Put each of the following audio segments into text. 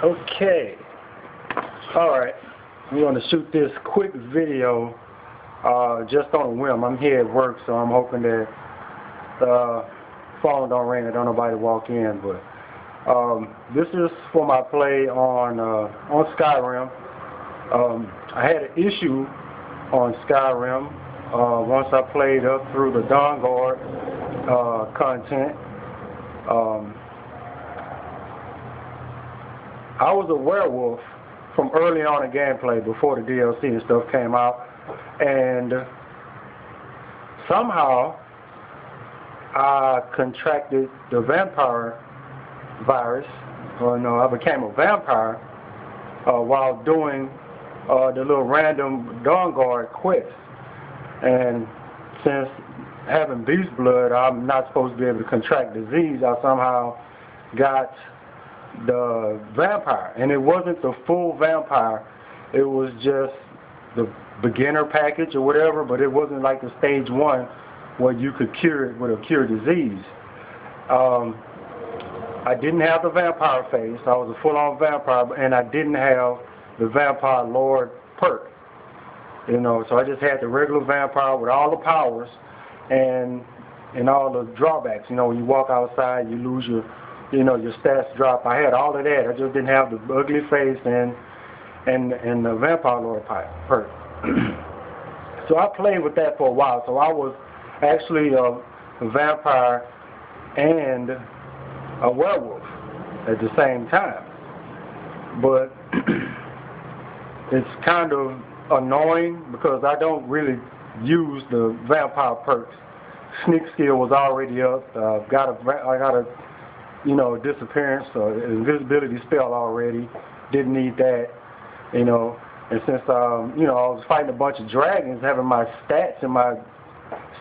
Okay. Alright. I'm going to shoot this quick video just on a whim. I'm here at work, so I'm hoping that the phone don't ring and don't nobody walk in. But this is for my play on Skyrim. I had an issue on Skyrim once I played up through the Dawn Guard content. I was a werewolf from early on in gameplay before the DLC and stuff came out, and somehow I contracted the vampire virus, or no, I became a vampire while doing the little random Dawn Guard quest. And since having beast blood, I'm not supposed to be able to contract disease. I somehow got the vampire, and it wasn't the full vampire. It was just the beginner package or whatever, but it wasn't like the stage 1 where you could cure it with a cure disease. I didn't have the vampire face. I was a full-on vampire, and I didn't have the vampire lord perk. You know, so I just had the regular vampire with all the powers and all the drawbacks. You know, when you walk outside, you lose your, you know, your stats drop. I had all of that. I just didn't have the ugly face and the vampire lord perk. So I played with that for a while. So I was actually a vampire and a werewolf at the same time. But it's kind of annoying because I don't really use the vampire perks. Sneak skill was already up. I got a you know, disappearance or invisibility spell already. Didn't need that, you know. And since you know, I was fighting a bunch of dragons, having my stats and my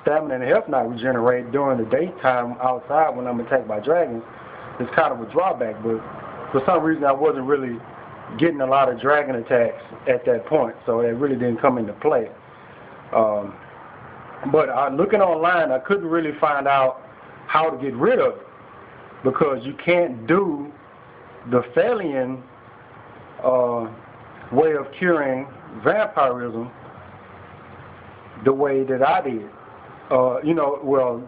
stamina and health not regenerate during the daytime outside when I'm attacked by dragons, it's kind of a drawback. But for some reason, I wasn't really getting a lot of dragon attacks at that point, so it really didn't come into play. But looking online, I couldn't really find out how to get rid of it, because you can't do the Thalian way of curing vampirism the way that I did. You know, well,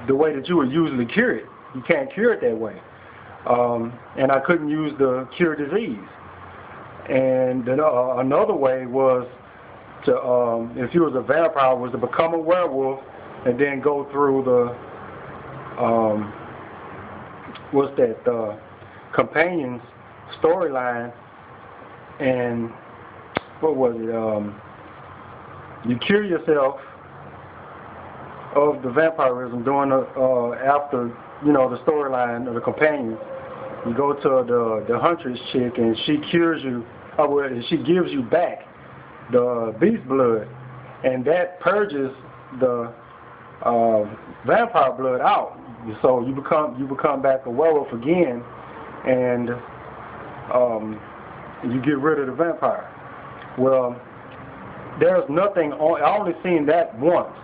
the way that you would usually cure it. You can't cure it that way. And I couldn't use the cure disease. And then, another way was to, if you was a vampire, was to become a werewolf and then go through the, what's that, the companion's storyline, and what was it, you cure yourself of the vampirism during the, after, you know, the storyline of the companion. You go to the huntress chick, and she cures you, well, she gives you back the beast blood, and that purges the vampire blood out. So you become back a werewolf again, and you get rid of the vampire. Well, there's nothing on. I only seen that once,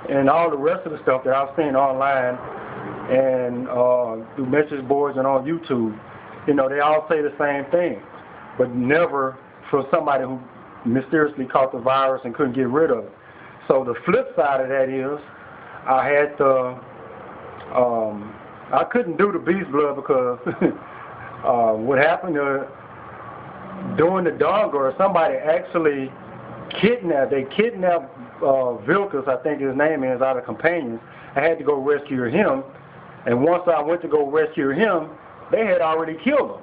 and all the rest of the stuff that I've seen online and through message boards and on YouTube, you know, they all say the same thing, but never for somebody who mysteriously caught the virus and couldn't get rid of it. So the flip side of that is, I had to, I couldn't do the beast blood because what happened during the Dawn Guard, somebody actually kidnapped Vilkas, I think his name is, out of companions. I had to go rescue him, and once I went to go rescue him, they had already killed him.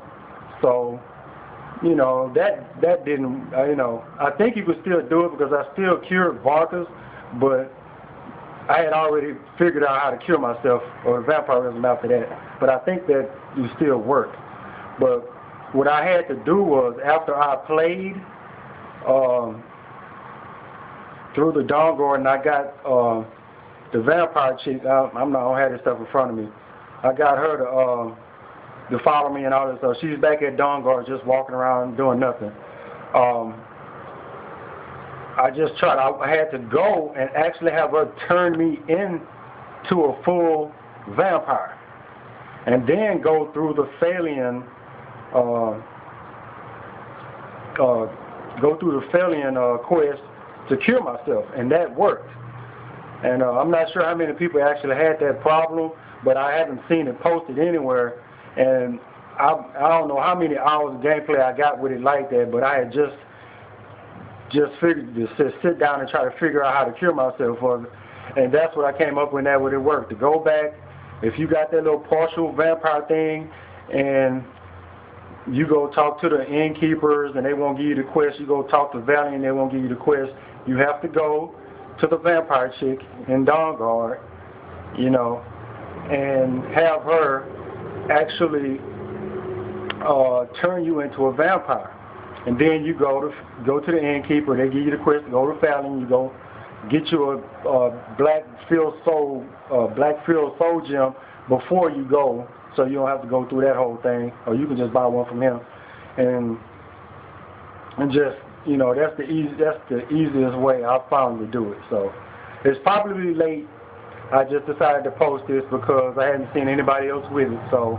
So, you know, that didn't, you know, I think you could still do it because I still cured Varkas, but I had already figured out how to cure myself or vampirism after that. But I think that you still work. But what I had to do was, after I played through the Dawn Guard, and I got the vampire chick, I don't have this stuff in front of me. I got her to follow me and all this stuff. She's back at Dawn Guard just walking around doing nothing. I just tried. I had to go and actually have her turn me into a full vampire, and then go through the Thalian go through the Phalian quest to cure myself, and that worked. And I'm not sure how many people actually had that problem, but I haven't seen it posted anywhere. And I don't know how many hours of gameplay I got with it like that, but I had just figured to sit down and try to figure out how to cure myself of it. And that's what I came up with. That would it work to go back. If you got that little partial vampire thing, and you go talk to the innkeepers and they won't give you the quest, you go talk to Valiant and they won't give you the quest, you have to go to the vampire chick in Dawnguard, you know, and have her actually turn you into a vampire. And then you go to the innkeeper, they give you the quest, go to Valiant, you go get you a black field soul gem before you go, so you don't have to go through that whole thing, or you can just buy one from him, and just, you know, that's the easiest way I've found to do it. So it's probably late. I just decided to post this because I hadn't seen anybody else with it. So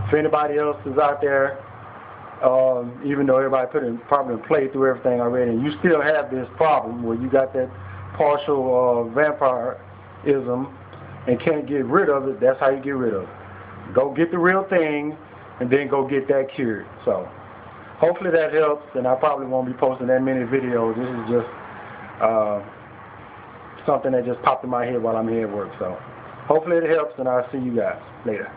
if anybody else is out there, even though everybody probably played through everything already, and you still have this problem where you got that partial vampirism and can't get rid of it, that's how you get rid of it. Go get the real thing and then go get that cured. So hopefully that helps, and I probably won't be posting that many videos. This is just something that just popped in my head while I'm here at work. So hopefully it helps, and I'll see you guys later.